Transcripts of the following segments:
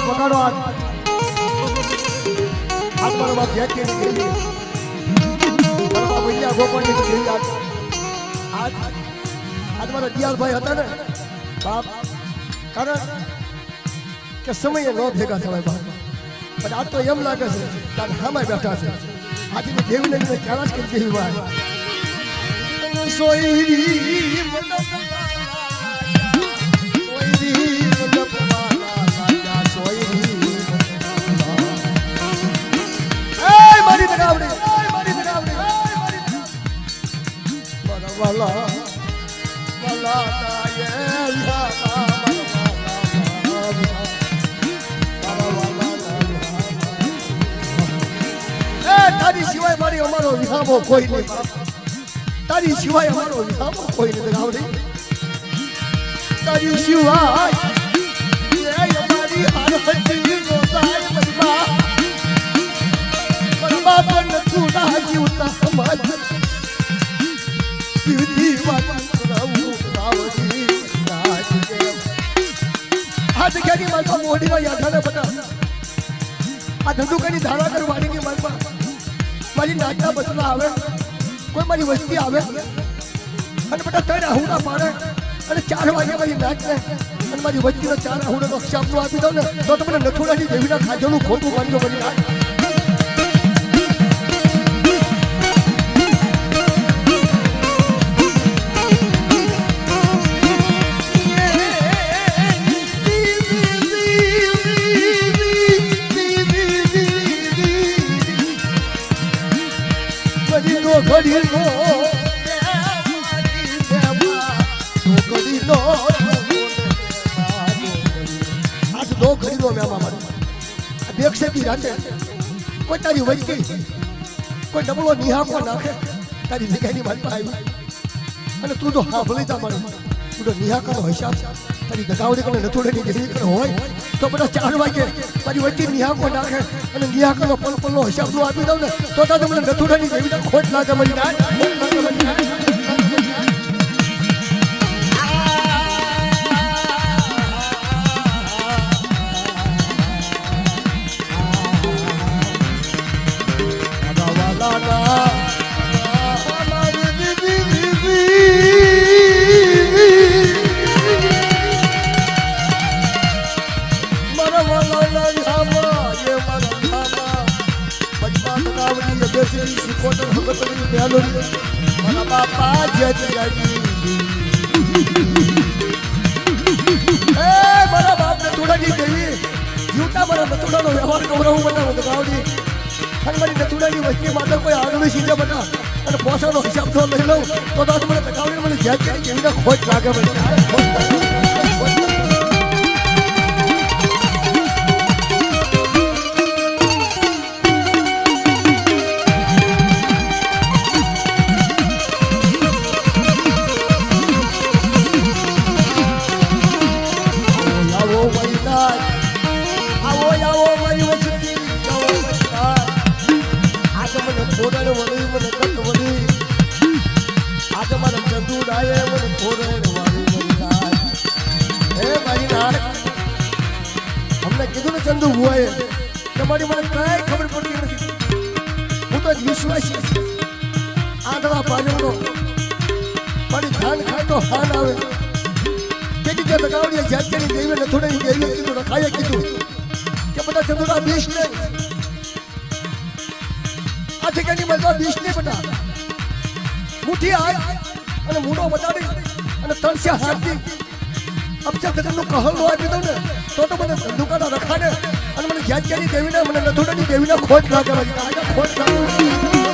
પકડો આજ મારો બાપ જેતી ગઈ મારો બાપ અહીંયા ગોપાલની ગઈ આજ મારા દિયાલભાઈ હતા ને બાપ કારણ કે સમયે ન ભેગા થવાય બાપ પણ આજ તો એમ લાગે છે તાર સામે બેઠા છે આજે દેવીને ક્યાં જ કરી જેવી વાત સોયરી વાલા વાલા તારી સિવાય મારી અમારો વિહામો કોઈ નહીં તારી સિવાય અમારો વિહામો કોઈ નહીં ગાવડી તારી સિવાય અમારી હારતી નો તાય મનમાં મનમાં પણ તું ના જીવતા સમાજ आज क्या नहीं मालपा मोड़ी का याद है बता आ धंधु कहीं धारा करवाने की मालपा मारी नाचना बचना आवे कोई मारी वस्ती आवे अरे बेटा तेरा हुड़ा मारे अरे 4 वागे मारी नाच ले अरे मारी वस्ती ना 4 हुड़ा तो शाम को आपी दो ने तो तुमने नथुड़ा नहीं देवी ना खाजोनु खोटू मारियो बनी नाच घड़ी लो आज 2 घड़ी लो मैं मामा देख से भी राते कोई तारी वजती कोई डबलो निहा को नाखे तारी जगह नहीं मालपा आई अने तू तो हाफली ता मारे तू तो निहा करो हिसाब तारी दगावड़ी को नथोड़े नहीं देवी कर होय तो बेटा 4 वागे तारी वजती निहा को नाखे अने निहा करो पल पल नो हिसाब नो आपी दो ने तो ता तुमने नथोड़े नहीं देवी खोट लागे मरी ना खोट लागे हमने कीधु ने चंदू हुआ है તમારી મને કાઈ ખબર પડતી નથી હું તો વિશ્વાસી આંધળા પાણીનો પાણી ધાન ખાય તો હાન આવે તેથી કે દગાવડી જાતની દેવી ને થોડી દેવી કીધું રખાય કીધું કે બધા ચંદુના બીજ ને આ જગ્યાની મલવા બીજ ને બટા મુઠી આય અને મૂડો બતાડી અને તણસ્યા હાથથી અપચા જગતનું કહલ નો આપી દઉં ને તો મને ધંધુકાના રખાને અને મને જાતની દેવીને મને નથોડાની દેવીને ખોટ લાગે આજે ખોટ લાગે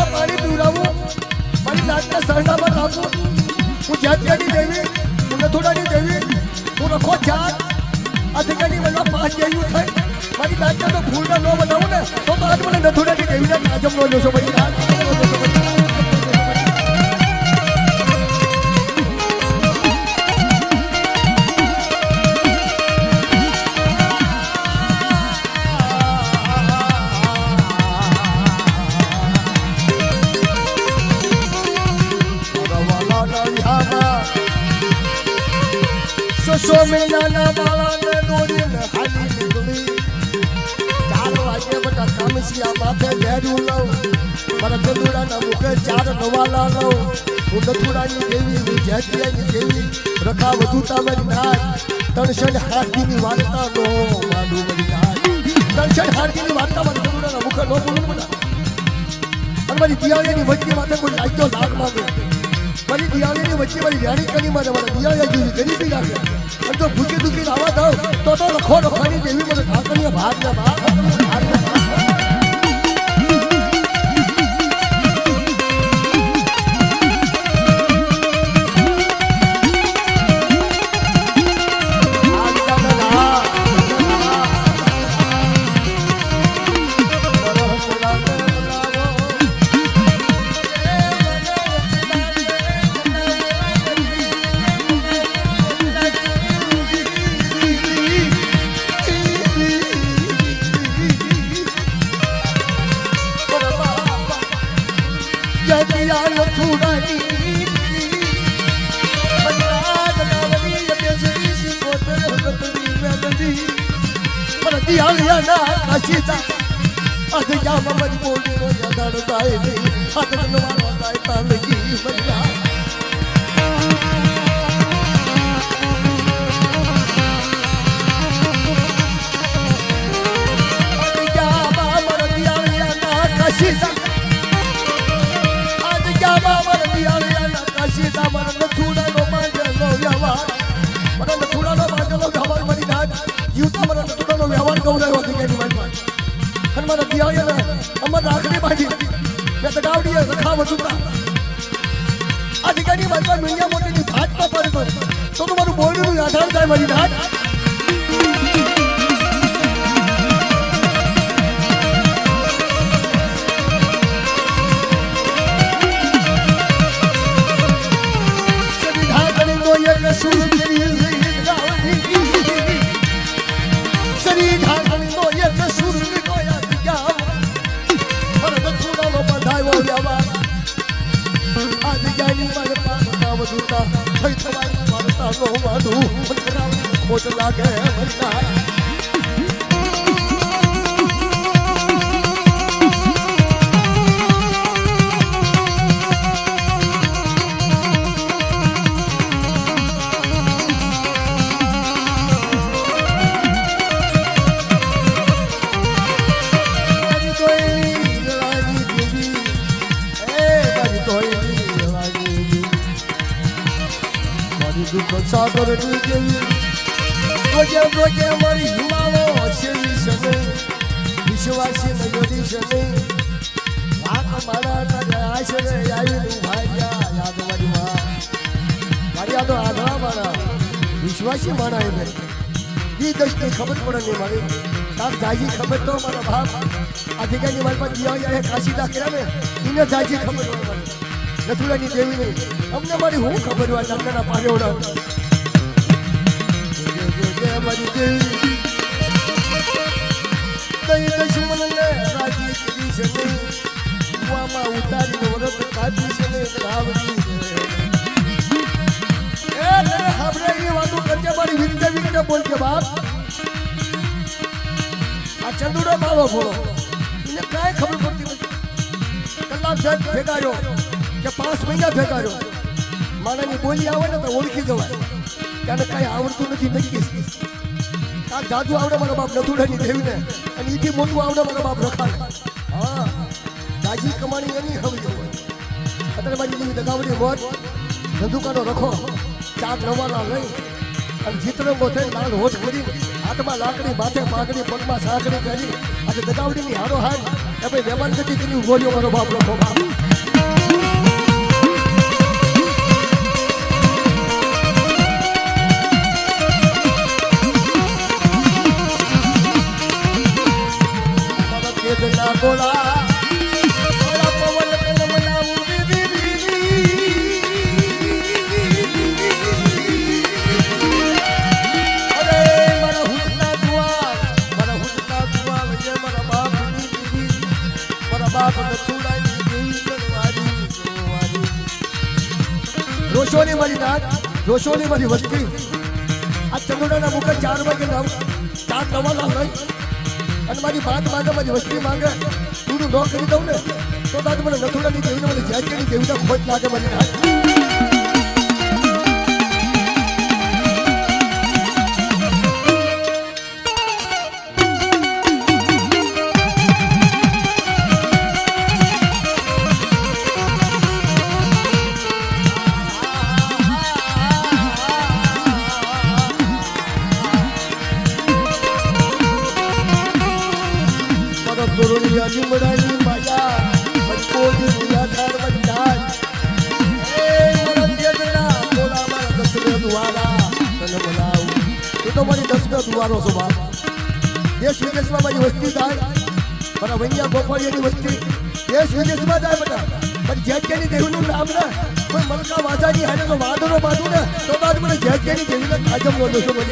નાળિયેરમાં પાણી પીવડાવું, મારી નાચના સરનામાં રાખું. હું જાતિયાની દેવી, હું નથુડાની દેવી, હું રખો જાત. આ જગ્યાની મને 5 દેવીઓ થઈ. મારી નાચના તો ફૂલના ન બનાવું ને તો આજ મને નથુડાની દેવીના નાજમનો જોશો ભાઈ. સોમેના બાળાને દોરીને હાલી નીકળી. 4 વાગે બધા કામસિયા માથે ઘેરું લઉં, મારા ચંદુડાના મુખે 4 નવાલા લઉં. હું નથુડાની દેવી, હું જાતિયાની દેવી, રખા વધુ તામરી નાચ. 300 હાથીની વાર્તા નો માડું મરી નાચ. 300 હાથીની વાર્તા મારા ચંદુડાના મુખે નો બોલું મને. અને મારી દિયાળીની વચ્ચે માથે કોઈ લાગ્યો લાગ માંગે. મારી દિયાળીની વચ્ચે મારી રાણી કરી મારે મારા દિયાળીયા જેવી ગરીબી લાગે. અને તો ભૂખી દુખી આવા દઉં તો રખો રખવાની દેવી મને ઢાંકણીએ ભાગ ને ભાગ. વિશ્વાસી માણા એને દી દશની ખબર પડે નહીં મારી. તાર જાજી ખબર તો મારા બાપ અધિકારી મારી પાસે દિયા કાશીદા કર્યા ને એને જાજી ખબર પડે મારી નથુડાની દેવીની. અમને મારી હું ખબર હોય નંદના પાડ્યોડા મારી દેવી કઈ દુશ્મનને રાજી કરી છે નહીં. કુવામાં ઉતારીને વરત કાપી છે નહીં રાવડી. બોલજે બાપ. આ ચંદુડો માવો ભોળો એને કાંઈ ખબર પડતી નથી. કલાક ભેગાડ્યો કે 5 મહિના ભેગાડ્યો. માણાની બોલી આવે ને તો ઓળખી જવાય ત્યારે કાંઈ આવડતું નથી નક્કી. આ જાદુ આવડે મારા બાપ નથુડાની દેવીને અને એથી મોટું આવડે મારા બાપ રખાને. હા દાજી કમાણી એની ખબર હોય. અત્યારે મારી જેવી દગાવડી મોત ધંધુકાનો રખો 4 નવાના લઈ અને ચિત્રંગો થઈ લાલ હોઠ કરી હાથમાં લાકડી માથે પાઘડી પગમાં સાંકડી કરી આજે દગાવડીની હારો હાર એ ભાઈ મહેમાન ગતિ કરી બોલ્યો મારો બાપ રખો બાપ. જોશોની મારી નાક, જોશોની મારી વસ્તી. આ ચંદોડાના મુખે 4 વાગે નામ 4 નવાલા લઈ અને મારી વાત માંગે, મારી વસ્તી માંગે, તું ન કરી દઉં ને તો તાજ મને નથુડાની દેવીને મને જાજકેની દેવીને ખોટ લાગે મારી નાક. Turunia di medani maya, menjadi mulia terban dan. Orang dia kena bola mana tersedia duara, kena melau. Itu mana tersedia duara semua. Dia sudah semua bagi wasti dah. Para wenya gopal yang di wasti, dia sudah semua dah betul. Pada jaga ni dehunu nama dah. Kau malka wajah ni ada tu wadu na, tu dah mana jaga ni dehunu ajam bodoh semua.